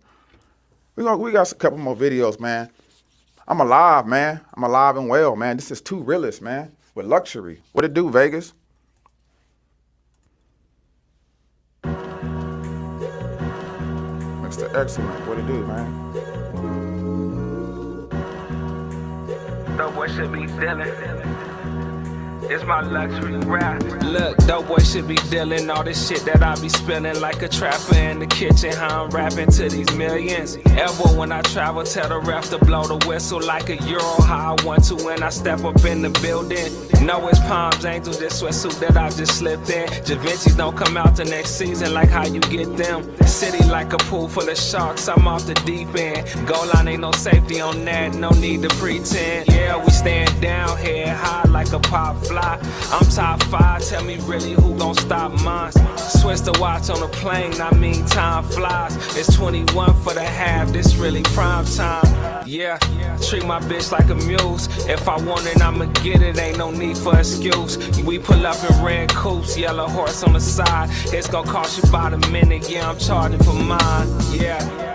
We got a couple more videos, man. I'm alive, man. I'm alive and well, man. This is Two Realists, man, with Luxury. What it do, Vegas? Mr. Excellent. What it do, man? Dope boy should be dealing. It's my luxury rap. Look, dope boy should be dealing all this shit that I be spilling like a trapper in the kitchen. How I'm rapping to these millions. Ever when I travel, tell the ref to blow the whistle like a Euro. How I want to when I step up in the building. No, it's Palms Angels, this sweatsuit that I just slipped in. Javinci's don't come out the next season, like how you get them. City like a pool full of sharks, I'm off the deep end. Goal line ain't no safety on that, no need to pretend. Yeah, we stand down here high like a pop fly. I'm top 5, tell me really who gon' stop mine. Switch the watch on the plane, I mean time flies. It's 21 for the half, this really prime time. Yeah, treat my bitch like a muse. If I want it, I'ma get it, ain't no need for excuse. We pull up in red coupes, yellow horse on the side. It's gon' cost you about a minute, yeah, I'm charging for mine. Yeah.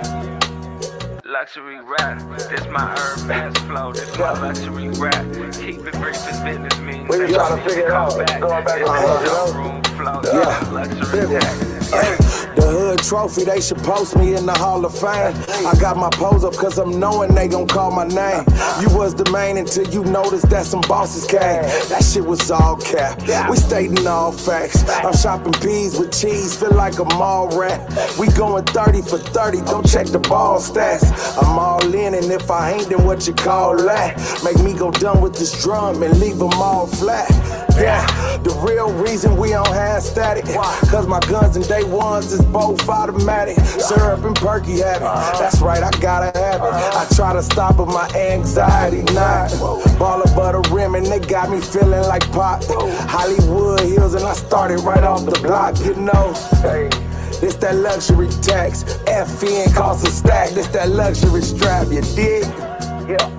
Luxury rap, this my herb bass flow, this my luxury rap. Keep it brief as business means. We just trying to figure it out. Going back to room flow, luxury rap. The hood trophy, they should post me in the Hall of Fame. I got my pose up cause I'm knowing they gon' call my name. You was the main until you noticed that some bosses came. That shit was all cap. We stating all facts. I'm shopping peas with cheese, feel like a mall rat. We going 30 for 30, don't check the ball stats. I'm all in, and if I ain't, then what you call that? Make me go done with this drum and leave them all flat. Yeah, the real reason we don't have static, cause my guns and day ones is both automatic. Syrup and perky habit, that's right, I gotta have it. I try to stop but my anxiety not. Ball of butter rim and they got me feeling like pop. Hollywood Hills and I started right off the block, you know. This that luxury tax, FN costs a stack. This that luxury strap, you dig? Yeah.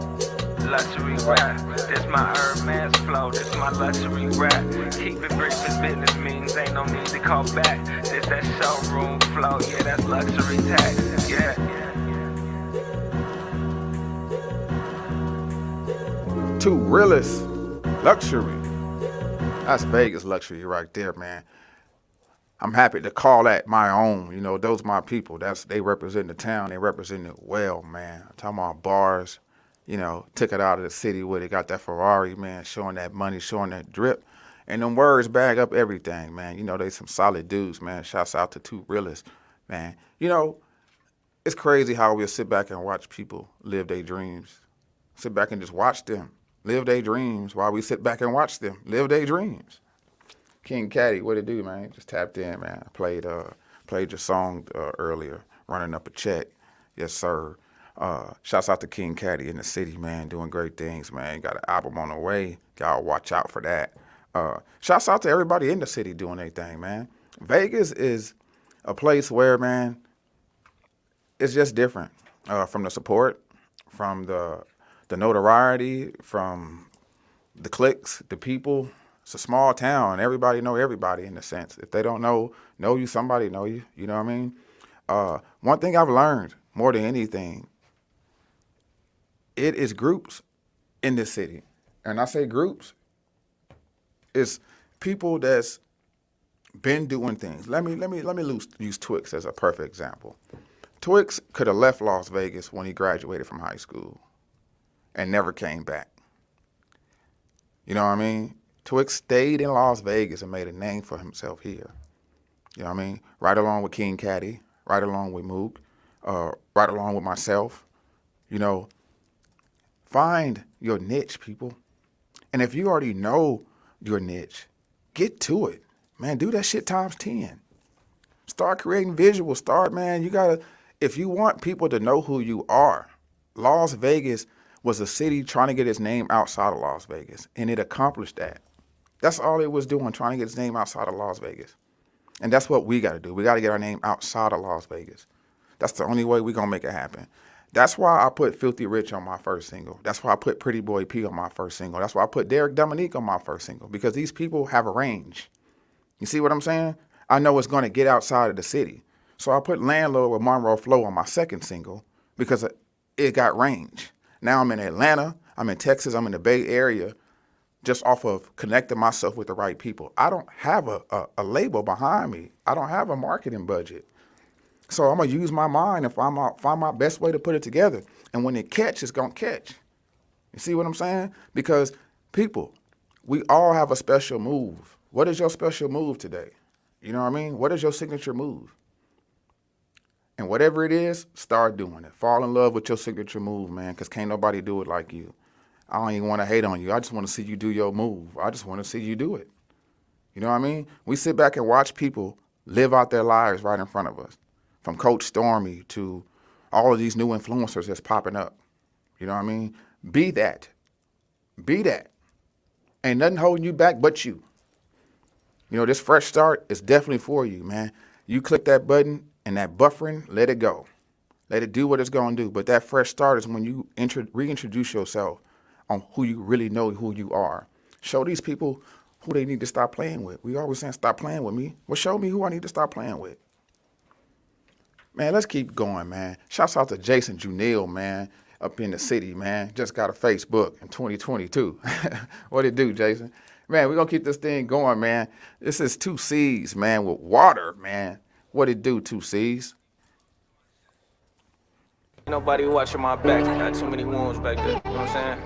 Luxury rap, this my herb man's flow, this my luxury rap. Keep it brief as business means, ain't no need to call back. This that showroom flow, yeah, that's luxury tax, yeah. Two Realists, Luxury. That's Vegas luxury right there, man. I'm happy to call that my own. You know, those my people. They represent the town. They represent it well, man. I'm talking about bars. You know, took it out of the city with it. Got that Ferrari, man, showing that money, showing that drip. And them words bag up everything, man. You know, they some solid dudes, man. Shouts out to Two Realists, man. You know, it's crazy how we'll sit back and watch people live their dreams. Sit back and just watch them live their dreams while we sit back and watch them live their dreams. King Caddy, what it do, man? Just tapped in, man. Played your song earlier, running up a check. Yes, sir. Shouts out to King Caddy in the city, man, doing great things, man. Got an album on the way. Y'all watch out for that. Shouts out to everybody in the city doing their thing, man. Vegas is a place where, man, it's just different. From the support, from the notoriety, from the cliques, the people. It's a small town. Everybody know everybody in a sense. If they don't know you, somebody know you. You know what I mean? One thing I've learned more than anything, it is groups in this city. And I say groups, it's people that's been doing things. Let me use Twix as a perfect example. Twix could have left Las Vegas when he graduated from high school and never came back. You know what I mean? Twix stayed in Las Vegas and made a name for himself here. You know what I mean? Right along with King Caddy, right along with Mook, right along with myself. You know, find your niche, people. And if you already know your niche, get to it. Man, do that shit times 10. Start creating visuals. Man, you gotta, if you want people to know who you are, Las Vegas was a city trying to get its name outside of Las Vegas, and it accomplished that. That's all it was doing, trying to get its name outside of Las Vegas. And that's what we got to do. We got to get our name outside of Las Vegas. That's the only way we're going to make it happen. That's why I put Filthy Rich on my first single. That's why I put Pretty Boy P on my first single. That's why I put Derek Dominique on my first single, because these people have a range. You see what I'm saying? I know it's going to get outside of the city. So I put Landlord with Monroe Flow on my second single because it got range. Now I'm in Atlanta, I'm in Texas, I'm in the Bay Area, just off of connecting myself with the right people. I don't have a label behind me. I don't have a marketing budget. So I'm going to use my mind and find my best way to put it together. And when it catch, it's going to catch. You see what I'm saying? Because people, we all have a special move. What is your special move today? You know what I mean? What is your signature move? And whatever it is, start doing it. Fall in love with your signature move, man, because can't nobody do it like you. I don't even want to hate on you. I just want to see you do your move. I just want to see you do it. You know what I mean? We sit back and watch people live out their lives right in front of us, from Coach Stormy to all of these new influencers that's popping up. You know what I mean? Be that. Be that. Ain't nothing holding you back but you. You know, this fresh start is definitely for you, man. You click that button and that buffering, let it go. Let it do what it's going to do. But that fresh start is when you reintroduce yourself on who you really know who you are. Show these people who they need to stop playing with. We always saying, stop playing with me. Well, show me who I need to stop playing with. Man, let's keep going, man. Shouts out to Jason Junil, man, up in the city, man. Just got a Facebook in 2022. What it do, Jason? Man, we're going to keep this thing going, man. This is 2 C's, man, with water, man. What it do, 2 C's? Nobody watching my back. I got too many wounds back there. You know what I'm saying?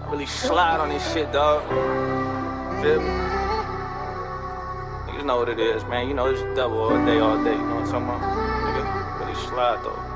I really slide on this shit, dog. Feel me? Niggas know what it is, man. You know it's double all day, you know what I'm talking about? Nigga, really slide, though.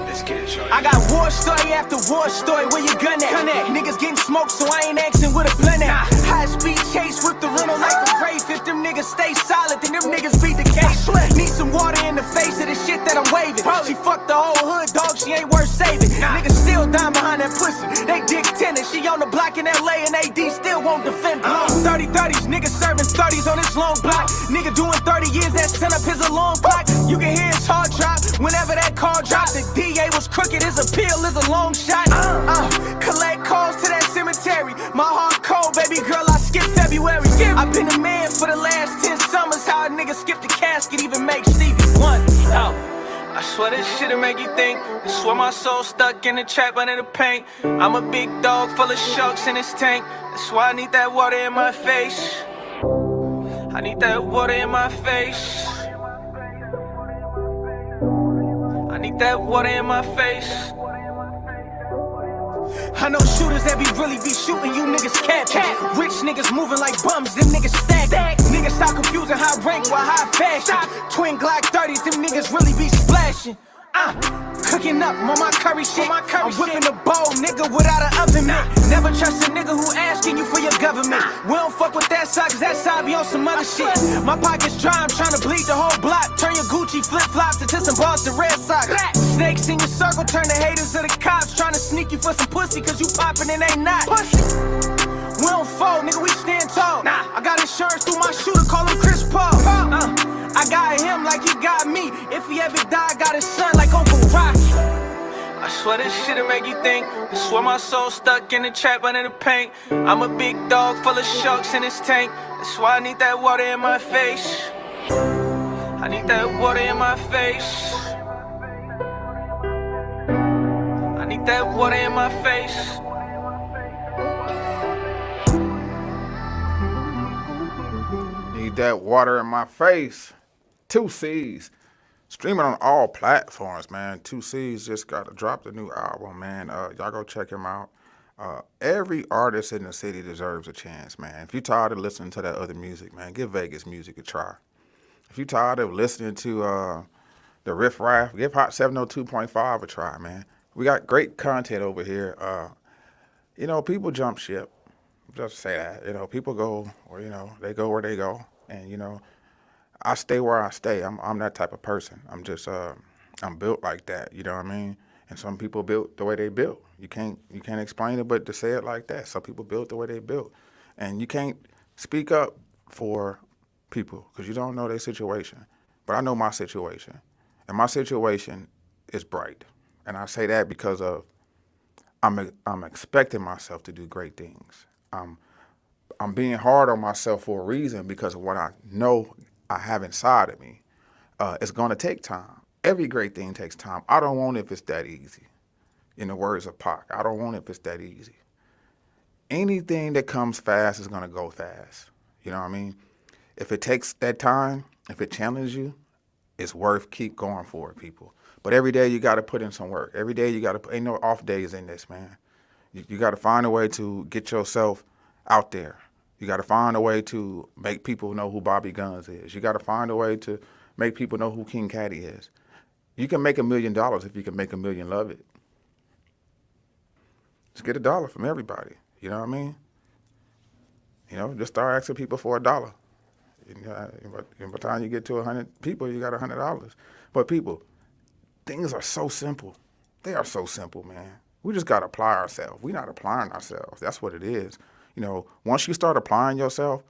Let's get it, shorty. I got war story after war story, where you gun at? Niggas getting smoked, so I ain't asking with a blunt at. High speed chase with the rental like a rafe. If them niggas stay solid, then them niggas beat the case. Need some water in the face of the shit that I'm waving. She fucked the whole hood, dog, she ain't worth saving. Niggas still dying behind that pussy. They dick tennis. She on the block in LA and AD still won't defend block. 30-30s, niggas serving 30s on this long block. Nigga doing 30 years, that sent up his alarm clock. You can hear his heart drop whenever that call drops. The DA was crooked, his appeal is a long shot. Collect calls to that cemetery. My heart cold, baby girl, I skip February. I've been a man for the last 10 summers. How a nigga skip the casket even make Stevie one. I swear this shit'll make you think. I swear my soul stuck in the trap under the paint. I'm a big dog full of sharks in this tank. That's why I need that water in my face. I need that water in my face. I need that water in my face. I know shooters that really be shooting, you niggas catching. Rich niggas moving like bums, them niggas stacking. Niggas stop confusing high rank with high fashion. Twin Glock 30s, them niggas really be splashing. Cooking up on my curry shit. I'm whipping a bowl, nigga, without an oven mitt. Never trust a nigga who asking you for your government. We don't fuck with that side, cause that side be on some other shit. My pockets dry, I'm trying to bleed the whole block. Turn your Gucci flip-flops into some Boston Red Sox. Snakes in your circle, turn the haters to the cops. Trying to sneak you for some pussy, cause you poppin' and they not. We don't fold, nigga, we stand tall. I got insurance through my shooter, call him Chris Paul. I got him like he got me. If he ever die, I got his son like Uncle Rocky. I swear this shit'll make you think. I swear my soul stuck in the trap under the paint. I'm a big dog full of sharks in this tank. That's why I need that water in my face. I need that water in my face. I need that water in my face. Need that water in my face. 2 C's. Streaming on all platforms, man. 2 C's just got to drop the new album, man. Y'all go check him out. Every artist in the city deserves a chance, man. If you're tired of listening to that other music, man, give Vegas music a try. If you're tired of listening to the Riff Raff, give Hot 702.5 a try, man. We got great content over here. You know, people jump ship. Just say that. You know, people go, or, you know, they go where they go. And, you know, I stay where I stay. I'm that type of person. I'm just, I'm built like that. You know what I mean? And some people built the way they built. You can't explain it, but to say it like that. Some people built the way they built. And you can't speak up for people because you don't know their situation. But I know my situation. And my situation is bright. And I say that because of I'm expecting myself to do great things. I'm being hard on myself for a reason because of what I know I have inside of me. It's going to take time. Every great thing takes time. I don't want it if it's that easy. In the words of Pac, I don't want it if it's that easy. Anything that comes fast is going to go fast. You know what I mean? If it takes that time, if it challenges you, it's worth keep going for it, people. But every day you got to put in some work. Every day you got to put, ain't no off days in this, man. You got to find a way to get yourself out there. You got to find a way to make people know who Bobby Guns is. You got to find a way to make people know who King Caddy is. You can make $1 million if you can make 1 million love it. Just get $1 from everybody. You know what I mean? You know, just start asking people for $1. You know, by the time you get to 100 people, you got $100. But people, things are so simple. They are so simple, man. We just got to apply ourselves. We're not applying ourselves. That's what it is. You know, once you start applying yourself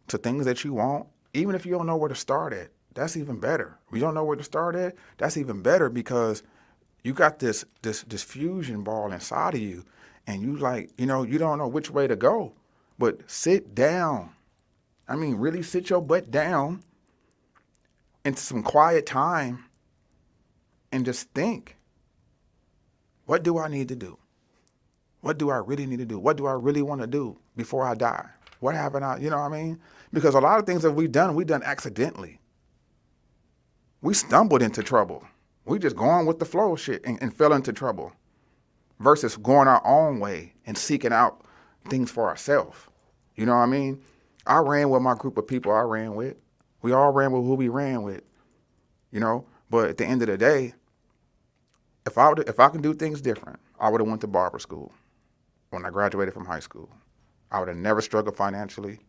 to things that you want, even if you don't know where to start at, that's even better. If you don't know where to start at, that's even better because you got this fusion ball inside of you and you you don't know which way to go. But sit down. I mean, really sit your butt down into some quiet time and just think, what do I need to do? What do I really need to do? What do I really want to do before I die? What haven't I, you know what I mean? Because a lot of things that we've done accidentally. We stumbled into trouble. We just going with the flow shit and fell into trouble versus going our own way and seeking out things for ourselves. You know what I mean? I ran with my group of people I ran with. We all ran with who we ran with, you know? But at the end of the day, if I can do things different, I would have went to barber school when I graduated from high school. I would have never struggled financially.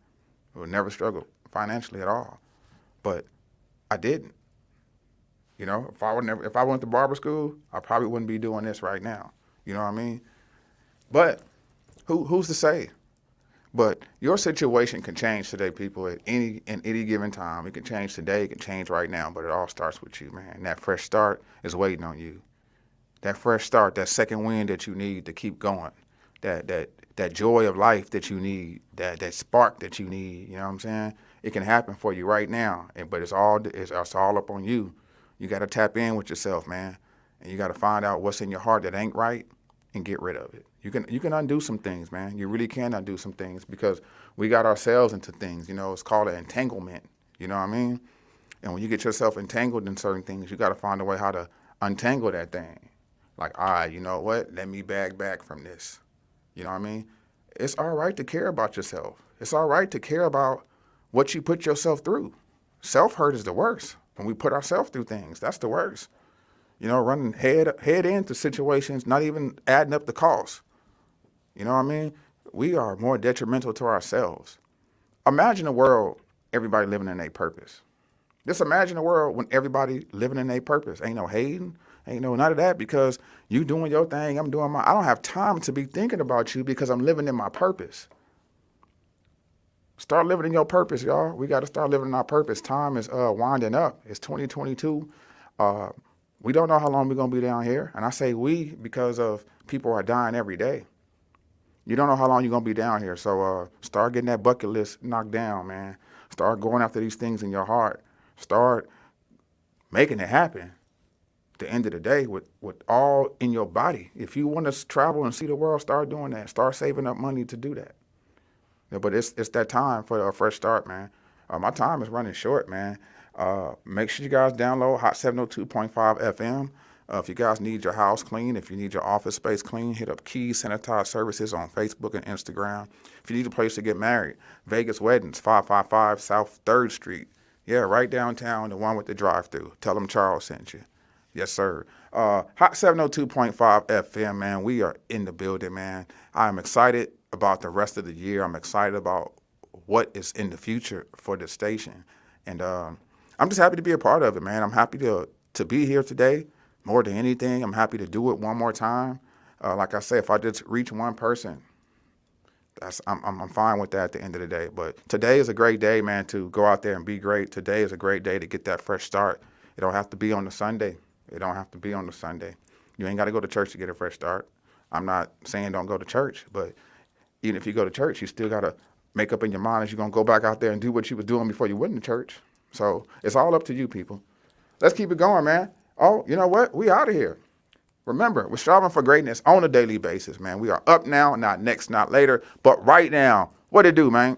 I would never struggle financially at all. But I didn't. You know, if I went to barber school, I probably wouldn't be doing this right now. You know what I mean? But who's to say? But your situation can change today, people, in any given time. It can change today, it can change right now, but it all starts with you, man. And that fresh start is waiting on you. That fresh start, that second wind that you need to keep going, that joy of life that you need, that spark that you need, you know what I'm saying? It can happen for you right now, but it's all up on you. You got to tap in with yourself, man, and you got to find out what's in your heart that ain't right and get rid of it. You can undo some things, man. You really can undo some things because we got ourselves into things. You know, it's called an entanglement. You know what I mean? And when you get yourself entangled in certain things, you got to find a way how to untangle that thing. Like, all right, you know what? Let me back from this. You know what I mean? It's all right to care about yourself. It's all right to care about what you put yourself through. Self-hurt is the worst. When we put ourselves through things, that's the worst. You know, running head into situations, not even adding up the costs. You know what I mean? We are more detrimental to ourselves. Imagine a world, everybody living in their purpose. Just imagine a world when everybody living in their purpose. Ain't no hating, ain't no none of that because you doing your thing, I'm doing mine. I don't have time to be thinking about you because I'm living in my purpose. Start living in your purpose, y'all. We got to start living in our purpose. Time is winding up. It's 2022. We don't know how long we're going to be down here. And I say we because of people are dying every day. You don't know how long you're going to be down here. So start getting that bucket list knocked down, man. Start going after these things in your heart. Start making it happen. At the end of the day, with all in your body. If you want to travel and see the world, start doing that. Start saving up money to do that. Yeah, but it's that time for a fresh start, man. My time is running short, man. Make sure you guys download Hot 702.5 FM. If you guys need your house clean, if you need your office space clean, hit up Keys Sanitized Services on Facebook and Instagram. If you need a place to get married, Vegas Weddings, 555 South 3rd Street. Yeah, right downtown, the one with the drive-thru. Tell them Charles sent you. Yes, sir. Hot 702.5 FM, man. We are in the building, man. I'm excited about the rest of the year. I'm excited about what is in the future for the station. And I'm just happy to be a part of it, man. I'm happy to be here today. More than anything, I'm happy to do it one more time. Like I say, if I just reach one person, I'm fine with that at the end of the day. But today is a great day, man, to go out there and be great. Today is a great day to get that fresh start. It don't have to be on the Sunday. It don't have to be on the Sunday. You ain't got to go to church to get a fresh start. I'm not saying don't go to church, but even if you go to church, you still got to make up in your mind that you're going to go back out there and do what you was doing before you went to church. So it's all up to you, people. Let's keep it going, man. Oh, you know what? We out of here. Remember, we're striving for greatness on a daily basis, man. We are up now, not next, not later, but right now. What it do, man?